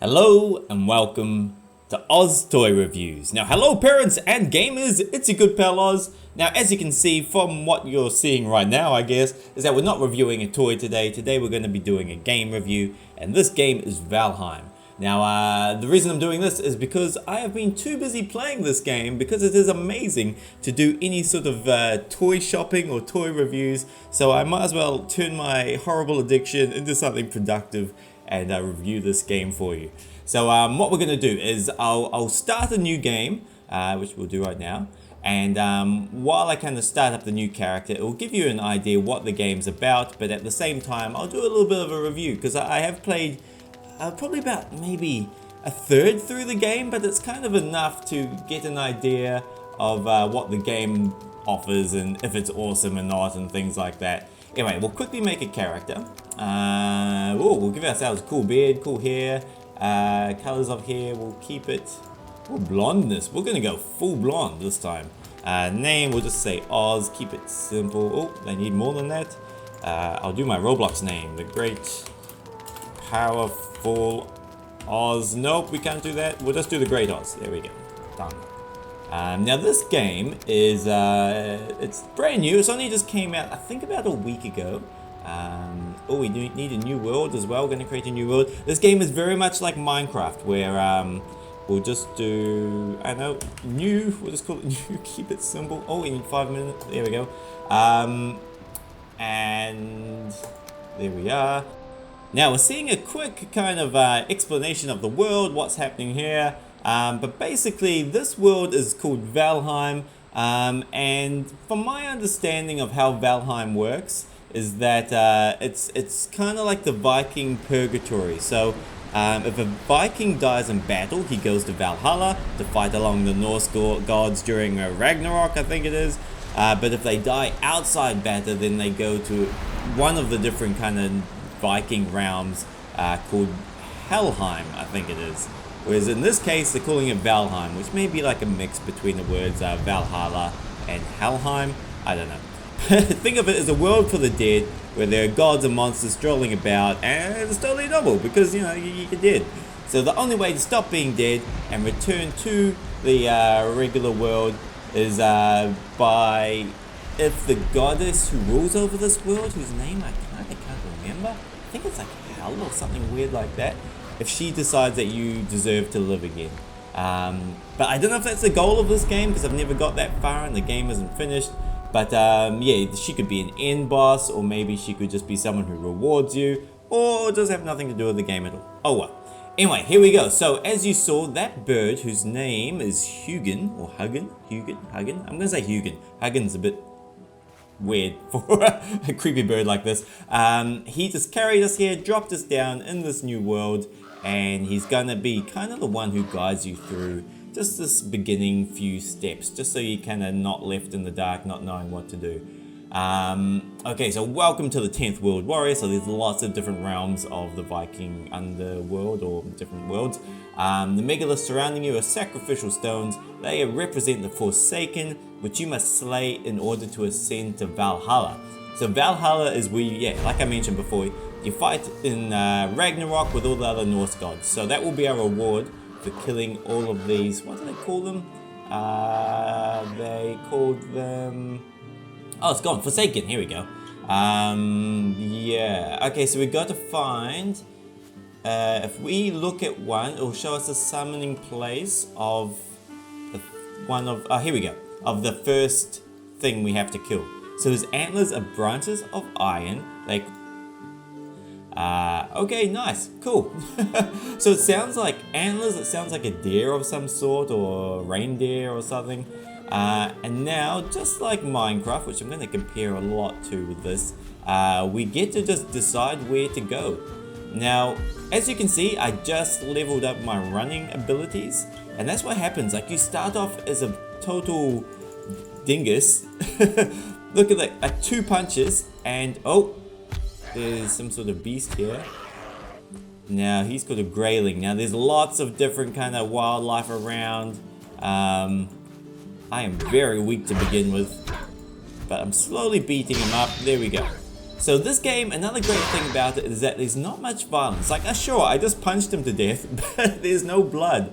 Hello and welcome to OzToyReviews. Now, hello parents and gamers, it's your good pal Oz. Now, as you can see from what you're seeing right now, I guess, is that we're not reviewing a toy today. Today we're going to be doing a game review, and this game is Valheim. Now, the reason I'm doing this is because I have been too busy playing this game because it is amazing to do any sort of toy shopping or toy reviews. So I might as well turn my horrible addiction into something productive and review this game for you. So what we're going to do is I'll start a new game, which we'll do right now. And while I kind of start up the new character, it will give you an idea what the game's about. But at the same time, I'll do a little bit of a review because I have played probably about maybe a third through the game. But it's kind of enough to get an idea of what the game offers and if it's awesome or not and things like that. Anyway, we'll quickly make a character. We'll give ourselves a cool beard, cool hair, colors of hair, we'll keep it. Blondness, we're gonna go full blonde this time. Name, we'll just say Oz, keep it simple. Oh, they need more than that. I'll do my Roblox name, the great, powerful Oz. Nope, we can't do that. We'll just do the great Oz. There we go, done. Now this game is, it's brand new. It's only just came out, I think about a week ago. Oh, we need a new world as well. We're going to create a new world. This game is very much like Minecraft, where we'll just do, I don't know, new. We'll just call it new. Keep it simple. Oh, we need 5 minutes. There we go. And there we are. Now we're seeing a quick kind of explanation of the world, what's happening here. But basically, this world is called Valheim, and from my understanding of how Valheim works, is that it's kind of like the Viking purgatory. So if a Viking dies in battle, he goes to Valhalla to fight along the Norse gods during Ragnarok, I think it is. But if they die outside battle, then they go to one of the different kind of Viking realms called Helheim, I think it is. Whereas in this case, they're calling it Valheim, which may be like a mix between the words Valhalla and Helheim. I don't know. Think of it as a world for the dead, where there are gods and monsters strolling about, and it's totally normal because, you know, you're dead. So the only way to stop being dead and return to the regular world is by, if the goddess who rules over this world, whose name I kind of can't remember, I think it's like Hell or something weird like that, if she decides that you deserve to live again. But I don't know if that's the goal of this game because I've never got that far and the game isn't finished. But yeah, she could be an end boss, or maybe she could just be someone who rewards you, or just have nothing to do with the game at all. Oh well. Anyway, here we go. So as you saw, that bird whose name is Hugin, or Hugin. I'm gonna say Hugin. Hugin's a bit weird for a creepy bird like this. He just carried us here, dropped us down in this new world, and he's gonna be kind of the one who guides you through just this beginning few steps, just so you're kind of not left in the dark, not knowing what to do. Okay, so welcome to the 10th World Warrior. So there's lots of different realms of the Viking underworld, or different worlds. The megaliths surrounding you are sacrificial stones. They represent the Forsaken, which you must slay in order to ascend to Valhalla. So Valhalla is where you, yeah, like I mentioned before, you fight in Ragnarok with all the other Norse gods. So that will be our reward for killing all of these. What do they call them? They called them, oh, it's gone, Forsaken. Here we go. Yeah, okay, so we got to find, if we look at one, it will show us a summoning place of one of, here we go, of the first thing we have to kill. So his antlers are branches of iron. They, okay, nice, cool. So it sounds like antlers, it sounds like a deer of some sort, or a reindeer or something. And now, just like Minecraft, which I'm going to compare a lot to with this, we get to just decide where to go. Now, as you can see, I just leveled up my running abilities, and that's what happens. Like, you start off as a total dingus. Look at that, like 2 punches, and oh, there's some sort of beast here. Now, he's got a grayling. Now, there's lots of different kind of wildlife around. I am very weak to begin with, but I'm slowly beating him up. There we go. So this game, another great thing about it is that there's not much violence. Like, sure, I just punched him to death, but there's no blood.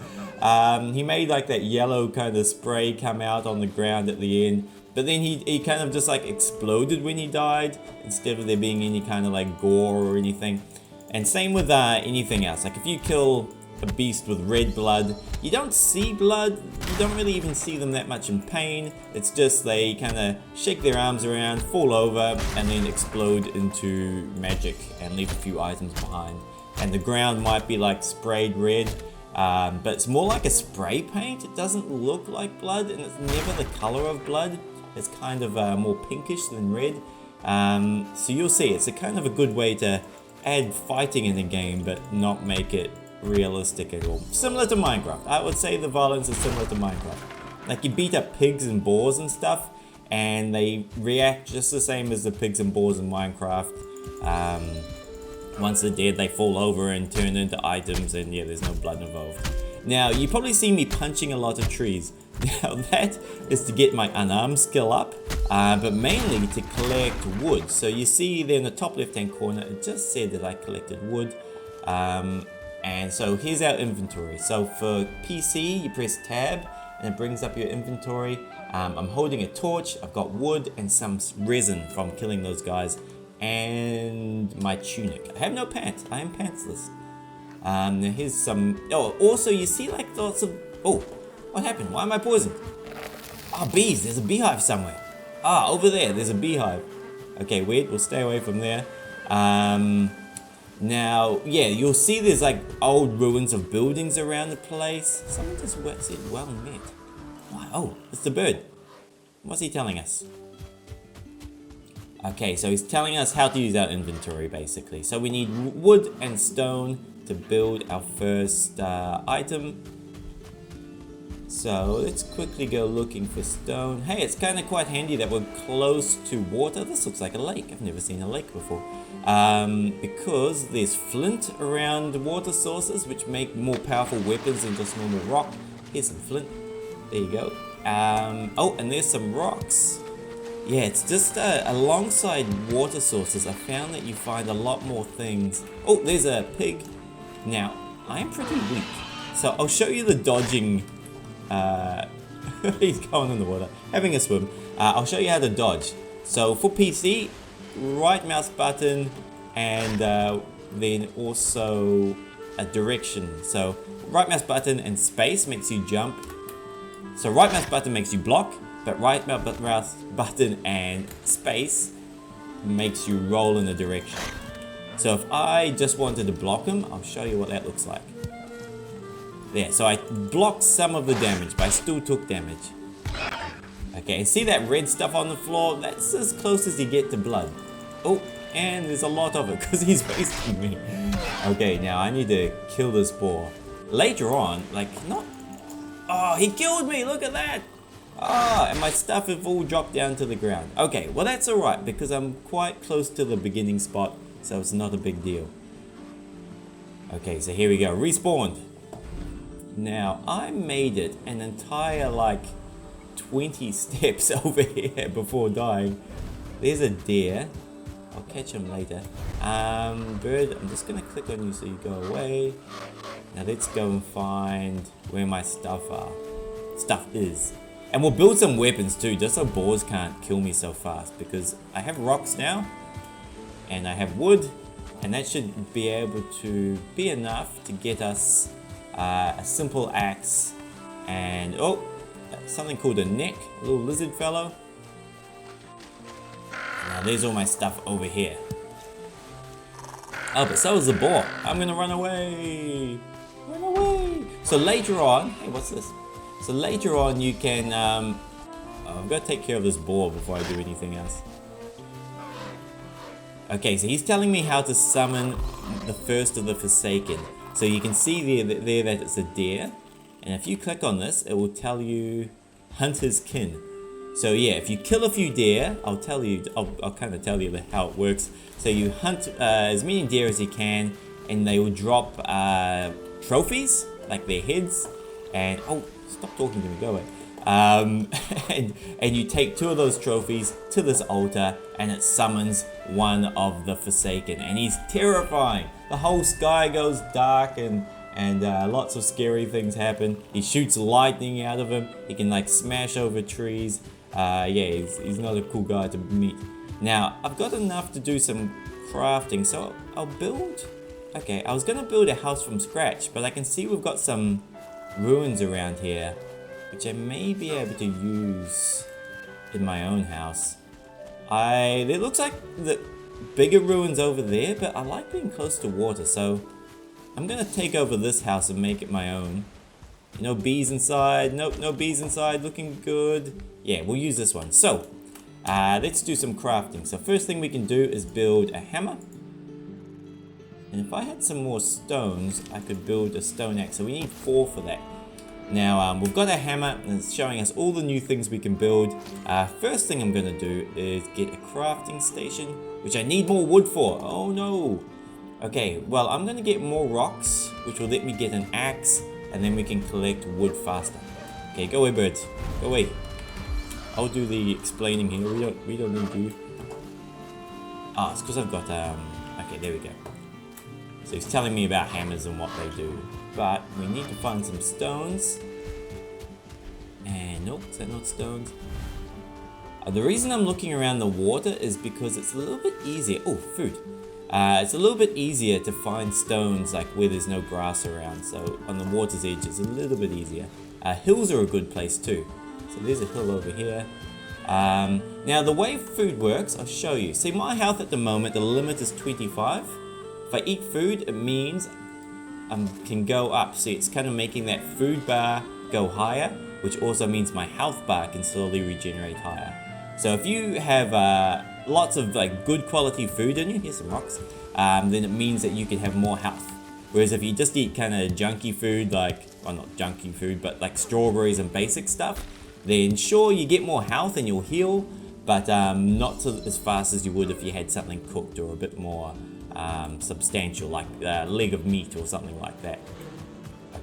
He made like that yellow kind of spray come out on the ground at the end, but then he kind of just like exploded when he died, instead of there being any kind of like gore or anything. And same with anything else. Like if you kill a beast with red blood, you don't see blood, you don't really even see them that much in pain. It's just they kind of shake their arms around, fall over, and then explode into magic and leave a few items behind. And the ground might be like sprayed red, but it's more like a spray paint. It doesn't look like blood, and it's never the color of blood. It's kind of more pinkish than red. So you'll see, it's a kind of a good way to add fighting in the game, but not make it realistic at all. Similar to Minecraft. I would say the violence is similar to Minecraft. Like you beat up pigs and boars and stuff, and they react just the same as the pigs and boars in Minecraft. Once they're dead, they fall over and turn into items, and yeah, there's no blood involved. Now, you probably see me punching a lot of trees. Now that is to get my unarmed skill up, but mainly to collect wood. So you see there in the top left hand corner, it just said that I collected wood. And so here's our inventory. So for PC, you press tab and it brings up your inventory. I'm holding a torch, I've got wood and some resin from killing those guys, and my tunic. I have no pants, I am pantsless. Now here's some, oh, also you see like lots of, oh, what happened? Why am I poisoned? Oh, bees, there's a beehive somewhere. Ah, over there, there's a beehive. Okay, weird, we'll stay away from there. Now, yeah, you'll see there's like old ruins of buildings around the place. Someone just said, well met. Oh, it's the bird. What's he telling us? Okay, so he's telling us how to use our inventory, basically. So we need wood and stone to build our first item. So let's quickly go looking for stone. Hey, it's kind of quite handy that we're close to water. This looks like a lake. I've never seen a lake before. Because there's flint around water sources, which make more powerful weapons than just normal rock. Here's some flint. There you go. Oh, and there's some rocks. Yeah, it's just alongside water sources, I found that you find a lot more things. Oh, there's a pig. Now, I am pretty weak, so I'll show you the dodging. He's going in the water, having a swim. I'll show you how to dodge. So for PC, right mouse button, and then also a direction. So right mouse button and space makes you jump. So right mouse button makes you block, but right mouse button and space makes you roll in a direction. So if I just wanted to block him, I'll show you what that looks like. There, so I blocked some of the damage, but I still took damage. Okay, see that red stuff on the floor? That's as close as you get to blood. Oh, and there's a lot of it because he's wasting me. Okay, now I need to kill this boar. Later on, like not... Oh, he killed me, look at that! Ah, and my stuff have all dropped down to the ground. Okay, well that's alright because I'm quite close to the beginning spot, so it's not a big deal. Okay, so here we go, respawned. Now, I made it an entire like 20 steps over here before dying. There's a deer. I'll catch him later. Bird, I'm just gonna click on you so you go away. Now let's go and find where my stuff is. And we'll build some weapons too, just so boars can't kill me so fast, because I have rocks now, and I have wood, and that should be able to be enough to get us a simple axe, and oh, something called a neck, a little lizard fellow. Now there's all my stuff over here. Oh, but so is the boar. I'm gonna run away. Run away. So later on, hey, what's this? So later on you can, I've got to take care of this boar before I do anything else. Okay, so he's telling me how to summon the first of the Forsaken. So you can see there that it's a deer, and if you click on this, it will tell you Hunter's Kin. So yeah, if you kill a few deer, I'll kind of tell you how it works. So you hunt as many deer as you can, and they will drop trophies, like their heads, and oh, stop talking to me, go away. And you take 2 of those trophies to this altar, and it summons one of the Forsaken, and he's terrifying. The whole sky goes dark and lots of scary things happen. He shoots lightning out of him. He can like smash over trees. Yeah, he's not a cool guy to meet. Now, I've got enough to do some crafting, so I'll build... Okay, I was gonna build a house from scratch, but I can see we've got some ruins around here, which I may be able to use in my own house. It looks like the bigger ruins over there, but I like being close to water, so I'm gonna take over this house and make it my own. No bees inside. Nope, no bees inside. Looking good. Yeah, we'll use this one. So, let's do some crafting. So first thing we can do is build a hammer. And if I had some more stones, I could build a stone axe. So we need 4 for that. Now, we've got a hammer, and it's showing us all the new things we can build. First thing I'm going to do is get a crafting station, which I need more wood for. Oh no. Okay, well, I'm going to get more rocks, which will let me get an axe, and then we can collect wood faster. Okay, go away, birds. Go away. I'll do the explaining here. We don't need you. Ah, it's because I've got, okay, there we go. So he's telling me about hammers and what they do. But we need to find some stones. And nope, is that not stones? The reason I'm looking around the water is because it's a little bit easier. Oh, food. It's a little bit easier to find stones like where there's no grass around. So on the water's edge, it's a little bit easier. Hills are a good place too. So there's a hill over here. Now the way food works, I'll show you. See, my health at the moment, the limit is 25. If I eat food, it means I can go up. See, it's kind of making that food bar go higher, which also means my health bar can slowly regenerate higher. So if you have lots of like good quality food in you, here's some rocks, then it means that you can have more health. Whereas if you just eat kind of junky food, like, well, not junky food, but like strawberries and basic stuff, then sure, you get more health and you'll heal, but not as fast as you would if you had something cooked or a bit more substantial, like a leg of meat or something like that.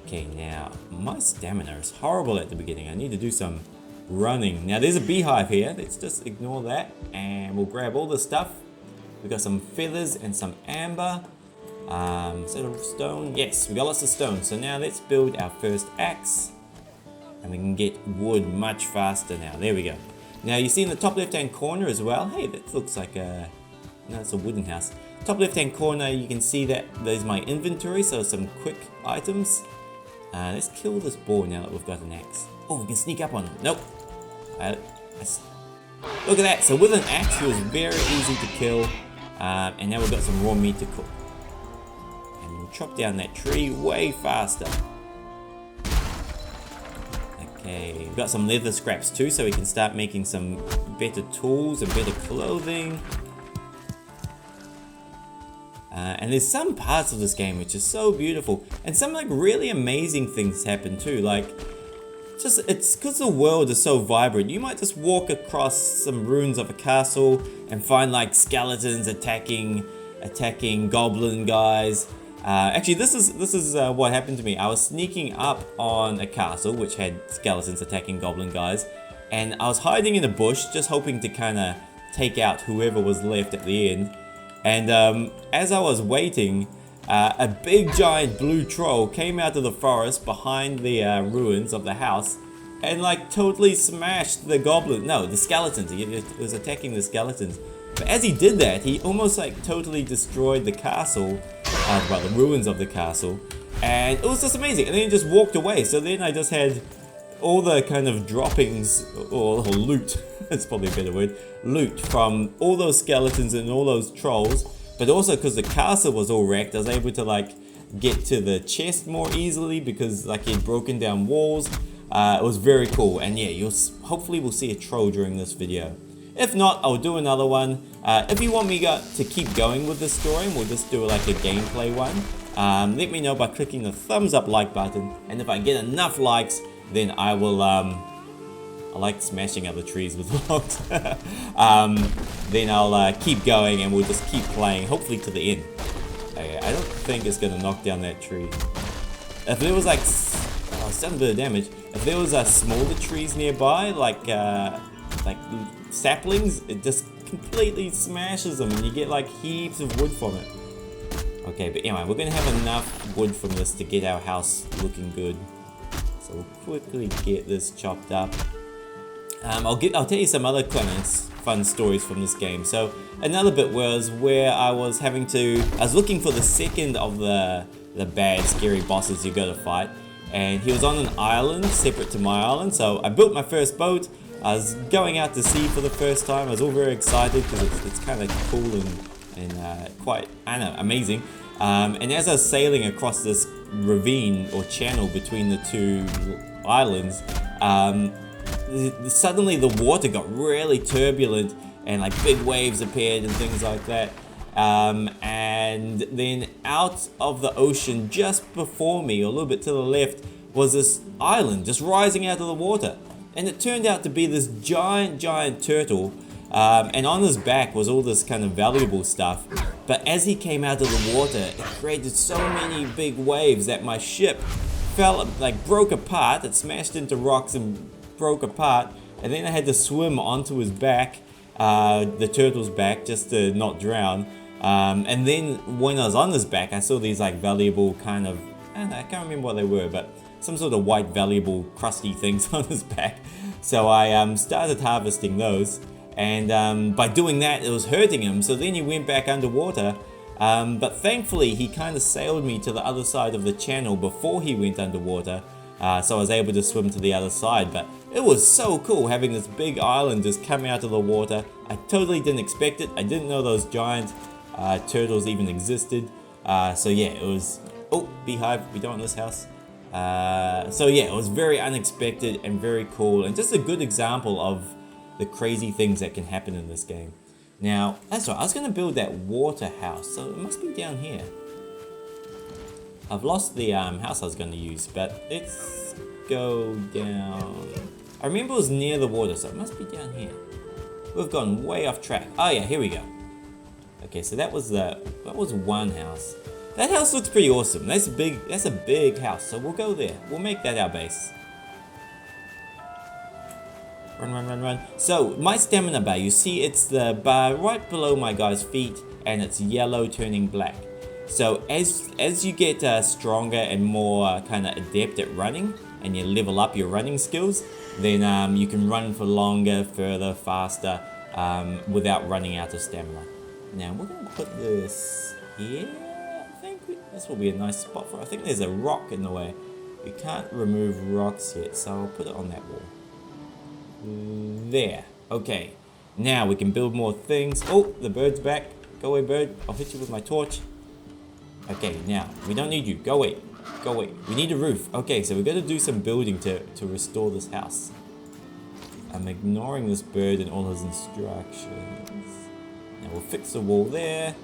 Okay, now my stamina is horrible at the beginning. I need to do some running. Now there's a beehive here. Let's just ignore that and we'll grab all this stuff. We got some feathers and some amber. Set of stone. Yes, we got lots of stone. So now let's build our first axe, and we can get wood much faster now. There we go. Now you see in the top left hand corner as well. Hey, that looks like a... No, it's a wooden house. Top left hand corner, you can see that there's my inventory, so some quick items. Let's kill this boar now that we've got an axe. Oh, we can sneak up on him. Nope. Look at that. So with an axe, he was very easy to kill. And now we've got some raw meat to cook. And we'll chop down that tree way faster. Okay, we've got some leather scraps too, so we can start making some better tools and better clothing. And there's some parts of this game which is so beautiful, and some like really amazing things happen too. Like, it's because the world is so vibrant. You might just walk across some ruins of a castle and find like skeletons attacking goblin guys. Actually, this is what happened to me. I was sneaking up on a castle which had skeletons attacking goblin guys, and I was hiding in a bush just hoping to kind of take out whoever was left at the end. And as I was waiting, a big giant blue troll came out of the forest behind the ruins of the house and like totally smashed the the skeletons. He was attacking the skeletons. But as he did that, he almost like totally destroyed the castle, well, the ruins of the castle. And it was just amazing. And then he just walked away. So then I just had all the kind of droppings, or loot, that's probably a better word, loot from all those skeletons and all those trolls. But also because the castle was all wrecked, I was able to like get to the chest more easily because like he had broken down walls. It was very cool, and yeah, hopefully we'll see a troll during this video. If not, I'll do another one. If you want me to keep going with this story, we'll just do like a gameplay one. Let me know by clicking the thumbs up like button, and if I get enough likes, then I will, I like smashing other trees with logs. Then I'll keep going and we'll just keep playing, hopefully to the end. Okay, I don't think it's gonna knock down that tree. If there was like, oh, it's done a bit of damage. If there was smaller trees nearby, like saplings, it just completely smashes them and you get like heaps of wood from it. Okay, but anyway, we're gonna have enough wood from this to get our house looking good. So we'll quickly get this chopped up. I'll tell you some other kind of fun stories from this game. So another bit was where I was looking for the second of the bad scary bosses you gotta fight, and he was on an island separate to my island. So I built my first boat. I was going out to sea for the first time. I was all very excited because it's kind of cool and quite, I don't know, amazing. And as I was sailing across this ravine or channel between the two islands, suddenly the water got really turbulent and like big waves appeared and things like that. And then out of the ocean just before me, or a little bit to the left, was this island just rising out of the water. And it turned out to be this giant turtle. And on his back was all this kind of valuable stuff. But as he came out of the water, it created so many big waves that my ship broke apart. It smashed into rocks and broke apart. And then I had to swim onto his back, the turtle's back, just to not drown. And then when I was on his back, I saw these like valuable kind of, I can't remember what they were, but some sort of white valuable crusty things on his back. So I started harvesting those. And by doing that, it was hurting him, so then he went back underwater. But thankfully, he kind of sailed me to the other side of the channel before he went underwater, so I was able to swim to the other side. But it was so cool having this big island just come out of the water. I totally didn't expect it. I didn't know those giant turtles even existed. So yeah, it was... Oh, beehive, we don't want this house. So yeah, it was very unexpected and very cool, and just a good example of the crazy things that can happen in this game. Now, that's right, I was going to build that water house, so it must be down here. I've lost the house I was going to use, but let's go down. I remember it was near the water, so it must be down here. We've gone way off track. Oh yeah, here we go. Okay, so that was one house. That house looks pretty awesome. That's a big house, so we'll go there. We'll make that our base. Run. So, my stamina bar, you see it's the bar right below my guy's feet, and it's yellow turning black. So, as you get stronger and more kind of adept at running, and you level up your running skills, then you can run for longer, further, faster, without running out of stamina. Now, we're going to put this here. I think this will be a nice spot for it. I think there's a rock in the way. We can't remove rocks yet, so I'll put it on that wall. There. Okay. Now we can build more things. Oh, the bird's back. Go away, bird. I'll hit you with my torch. Okay, now, we don't need you. Go away. Go away. We need a roof. Okay, so we've got to do some building to restore this house. I'm ignoring this bird and all his instructions. Now we'll fix the wall there.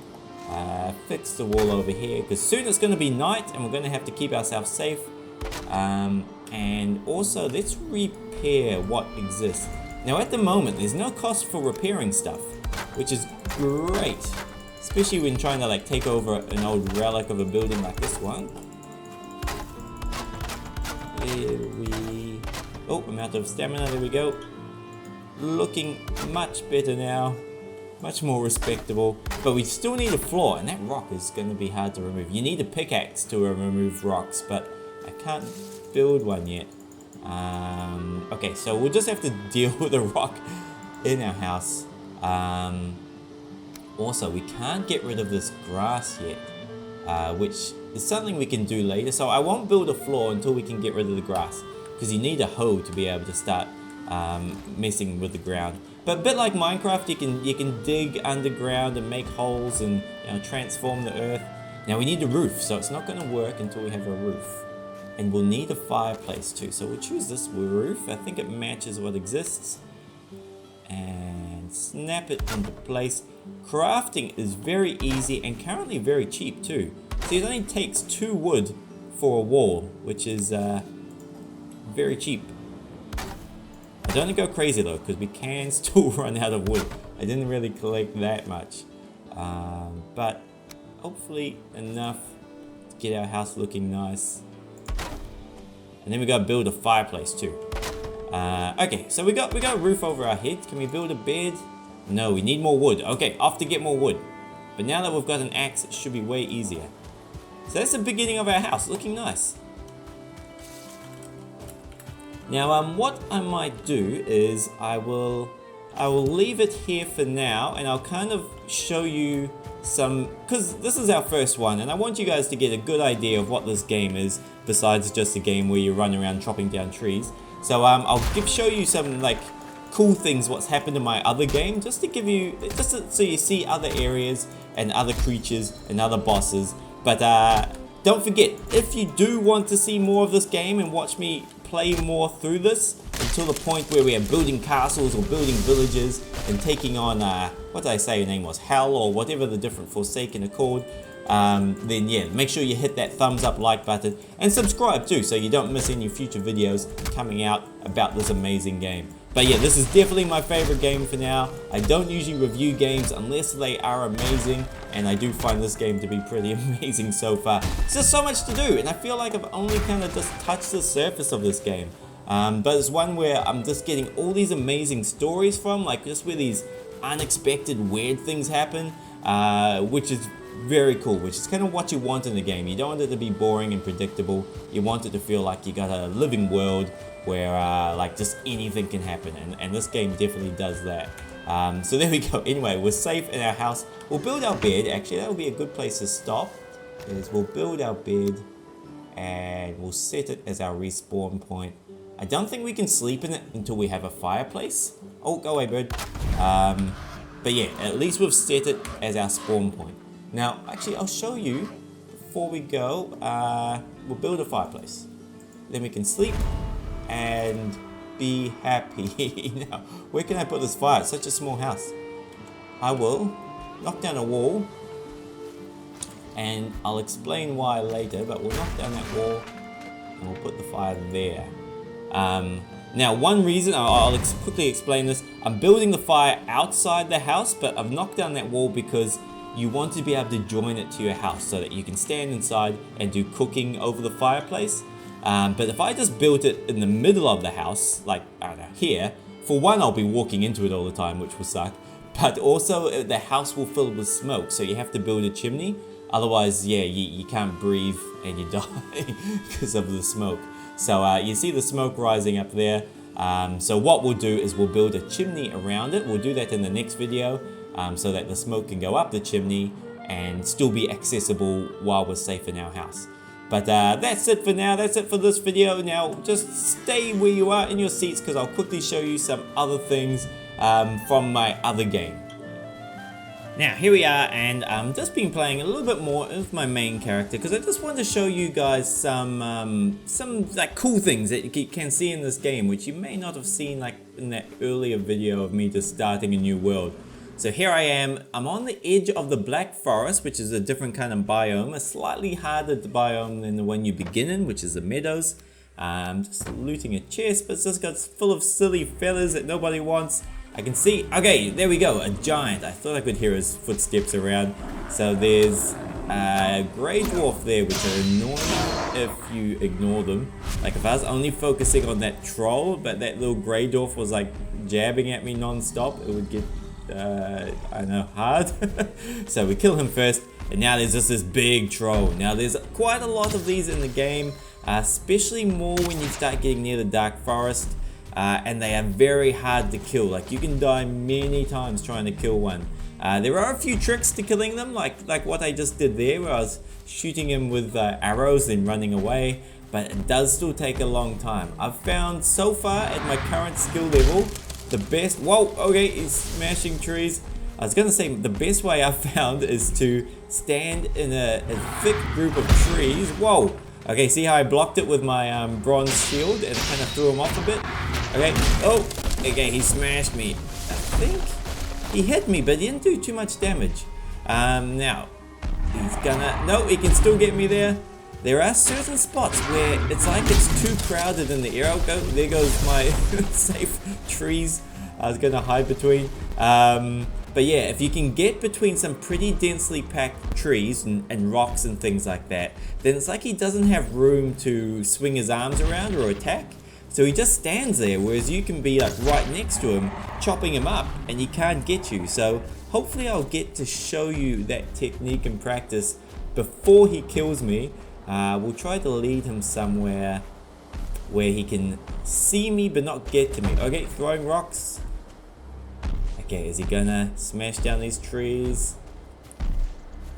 Fix the wall over here, because soon it's going to be night and we're going to have to keep ourselves safe. And also, let's repair what exists. Now, at the moment, there's no cost for repairing stuff, which is great, especially when trying to like take over an old relic of a building like this one. Oh, I'm out of stamina. There we go. Looking much better now. Much more respectable. But we still need a floor, and that rock is going to be hard to remove. You need a pickaxe to remove rocks, but I can't build one yet. Okay, so we'll just have to deal with a rock in our house. Also, we can't get rid of this grass yet, which is something we can do later. So I won't build a floor until we can get rid of the grass, because you need a hoe to be able to start messing with the ground. But a bit like Minecraft, you can dig underground and make holes and transform the earth. Now we need a roof, so it's not going to work until we have a roof. And we'll need a fireplace too, so we'll choose this roof. I think it matches what exists. And snap it into place. Crafting is very easy and currently very cheap too. So it only takes 2 wood for a wall, which is very cheap. I don't want to go crazy though, because we can still run out of wood. I didn't really collect that much. But hopefully enough to get our house looking nice. And then we gotta build a fireplace too. Okay, so we got a roof over our heads. Can we build a bed? No, we need more wood. Okay, off to get more wood. But now that we've got an axe, it should be way easier. So that's the beginning of our house, looking nice. Now, what I might do is I will leave it here for now, and I'll kind of show you some, because this is our first one, and I want you guys to get a good idea of what this game is, besides just a game where you run around chopping down trees. So I'll show you some like cool things what's happened in my other game, just to give you, so you see other areas and other creatures and other bosses. But don't forget, if you do want to see more of this game and watch me play more through this until the point where we are building castles or building villages and taking on what did I say your name was, Hell, or whatever the different Forsaken are called, then yeah, make sure you hit that thumbs up, like button, and subscribe too, so you don't miss any future videos coming out about this amazing game. But yeah, this is definitely my favorite game for now. I don't usually review games unless they are amazing, and I do find this game to be pretty amazing so far. There's just so much to do, and I feel like I've only kind of just touched the surface of this game. But it's one where I'm just getting all these amazing stories from, like just where these unexpected weird things happen, which is very cool, which is kind of what you want in the game. You don't want it to be boring and predictable. You want it to feel like you got a living world where like just anything can happen, and this game definitely does that. So there we go. Anyway, we're safe in our house. We'll build our bed. Actually, that would be a good place to stop, is we'll build our bed and we'll set it as our respawn point. I don't think we can sleep in it until we have a fireplace. Oh, go away, bird. But yeah, at least we've set it as our spawn point. Now, actually, I'll show you before we go. We'll build a fireplace. Then we can sleep and be happy. Now, where can I put this fire? It's such a small house. I will knock down a wall, and I'll explain why later, but we'll knock down that wall and we'll put the fire there. Now, one reason, I'll quickly explain this. I'm building the fire outside the house, but I've knocked down that wall because you want to be able to join it to your house so that you can stand inside and do cooking over the fireplace. But if I just built it in the middle of the house, like, I don't know, here, for one, I'll be walking into it all the time, which will suck. But also, the house will fill with smoke, so you have to build a chimney. Otherwise, yeah, you can't breathe and you die because of the smoke. So you see the smoke rising up there. So what we'll do is we'll build a chimney around it. We'll do that in the next video, so that the smoke can go up the chimney and still be accessible while we're safe in our house. But that's it for now. That's it for this video. Now just stay where you are in your seats, because I'll quickly show you some other things from my other game. Now here we are, and I've just been playing a little bit more of my main character because I just wanted to show you guys some like cool things that you can see in this game, which you may not have seen like in that earlier video of me just starting a new world. So here I am. I'm on the edge of the Black Forest, which is a different kind of biome, a slightly harder biome than the one you begin in, which is the meadows. Just looting a chest, but it's just got full of silly feathers that nobody wants. I can see, okay, there we go, a giant. I thought I could hear his footsteps around. So there's a grey dwarf there, which are annoying if you ignore them. Like if I was only focusing on that troll, but that little grey dwarf was like jabbing at me non-stop, it would get, I don't know, hard. So we kill him first, and now there's just this big troll. Now there's quite a lot of these in the game, especially more when you start getting near the Dark Forest. And they are very hard to kill. Like you can die many times trying to kill one. There are a few tricks to killing them, like what I just did there, where I was shooting him with arrows and running away, but it does still take a long time. I've found so far at my current skill level, the best, whoa, okay, he's smashing trees. I was gonna say the best way I've found is to stand in a thick group of trees. Whoa. Okay, see how I blocked it with my bronze shield and kind of threw him off a bit? Okay, oh, okay, he smashed me. I think he hit me, but he didn't do too much damage. Now, he's gonna, no, he can still get me there. There are certain spots where it's like it's too crowded in the air. Oh, there goes my safe trees I was gonna hide between. But yeah, if you can get between some pretty densely packed trees and rocks and things like that, then it's like he doesn't have room to swing his arms around or attack. So he just stands there, whereas you can be like right next to him, chopping him up, and he can't get you. So hopefully I'll get to show you that technique in practice before he kills me. We'll try to lead him somewhere where he can see me but not get to me. Okay, throwing rocks. Okay, is he gonna smash down these trees?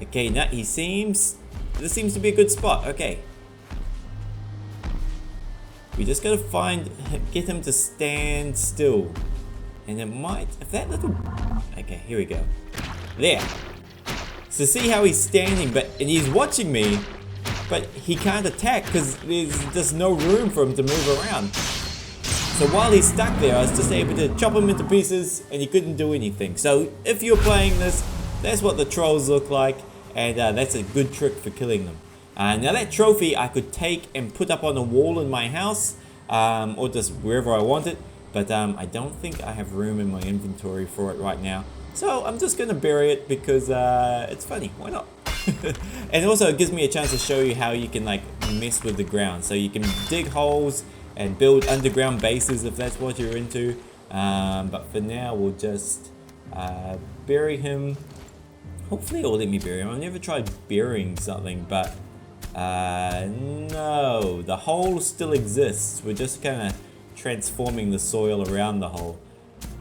Okay, now this seems to be a good spot. Okay. We just gotta get him to stand still. And it might, if that little, okay, here we go. There. So see how he's standing, and he's watching me, but he can't attack because there's just no room for him to move around. So while he's stuck there, I was just able to chop him into pieces and he couldn't do anything. So if you're playing this, that's what the trolls look like, and that's a good trick for killing them. Now that trophy I could take and put up on a wall in my house, or just wherever I want it, but I don't think I have room in my inventory for it right now. So I'm just gonna bury it because it's funny, why not? And also it gives me a chance to show you how you can like mess with the ground. So you can dig holes and build underground bases if that's what you're into. But for now we'll just bury him. Hopefully it'll let me bury him. I've never tried burying something, but no, the hole still exists. We're just kind of transforming the soil around the hole.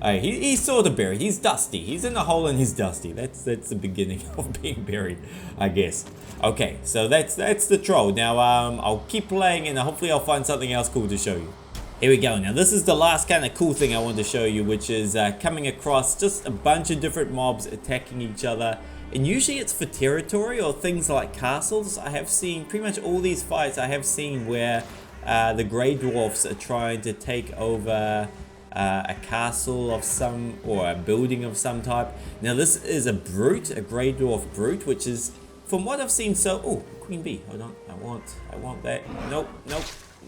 He's sort of buried. He's dusty. He's in a hole and he's dusty. That's the beginning of being buried, I guess. Okay, so that's the troll. Now I'll keep playing and hopefully I'll find something else cool to show you. Here we go. Now this is the last kind of cool thing I want to show you, which is coming across just a bunch of different mobs attacking each other. And usually it's for territory or things like castles. I have seen pretty much all these fights I have seen where the Grey Dwarfs are trying to take over a castle of some, or a building of some type. Now this is a brute, a Grey Dwarf brute, which is, from what I've seen, so, oh, Queen Bee, hold on, I want that. Nope,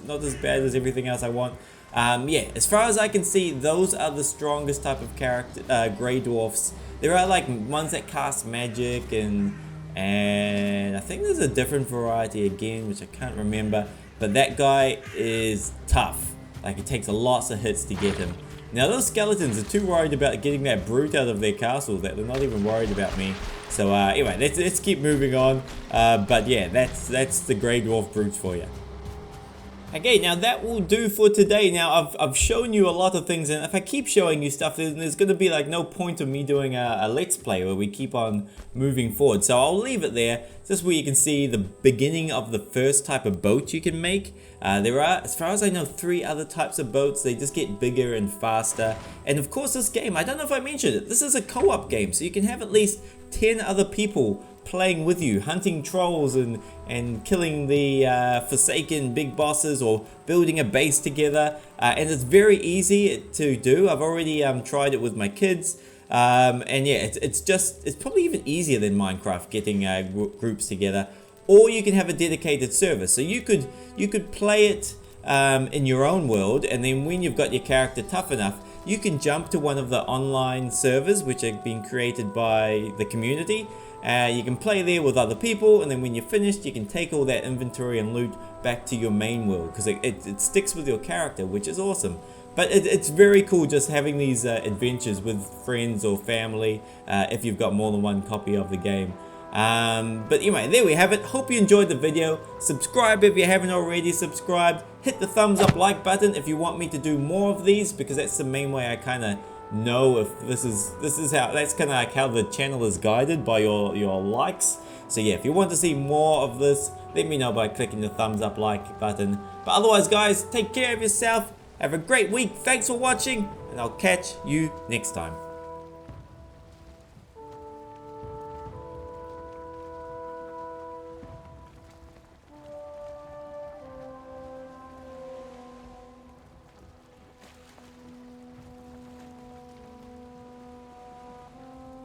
not as bad as everything else I want. Yeah, as far as I can see, those are the strongest type of character, Grey Dwarfs. There are like ones that cast magic, and I think there's a different variety again, which I can't remember, but that guy is tough. Like, it takes lots of hits to get him. Now those skeletons are too worried about getting that brute out of their castle that they're not even worried about me. So anyway, let's keep moving on. But yeah, that's the Grey Dwarf brutes for you. Okay, now that will do for today. Now I've shown you a lot of things, and if I keep showing you stuff, there's going to be like no point of me doing a let's play where we keep on moving forward. So I'll leave it there, just where you can see the beginning of the first type of boat you can make. There are, as far as I know, 3 other types of boats. They just get bigger and faster. And of course this game, I don't know if I mentioned it, this is a co-op game, so you can have at least 10 other people playing with you, hunting trolls and killing the forsaken big bosses, or building a base together. And it's very easy to do. I've already tried it with my kids. And yeah, it's probably even easier than Minecraft, getting groups together. Or you can have a dedicated server. So you could play it in your own world, and then when you've got your character tough enough, you can jump to one of the online servers which have been created by the community. You can play there with other people, and then when you're finished, you can take all that inventory and loot back to your main world, because it sticks with your character, which is awesome. But it's very cool just having these adventures with friends or family, if you've got more than one copy of the game. But anyway, there we have it. Hope you enjoyed the video. Subscribe if you haven't already subscribed. Hit the thumbs up like button if you want me to do more of these, because that's the main way I kind of know if this is how, that's kind of like how the channel is guided, by your likes. So yeah, if you want to see more of this, let me know by clicking the thumbs up like button. But otherwise guys, take care of yourself, have a great week, thanks for watching, and I'll catch you next time.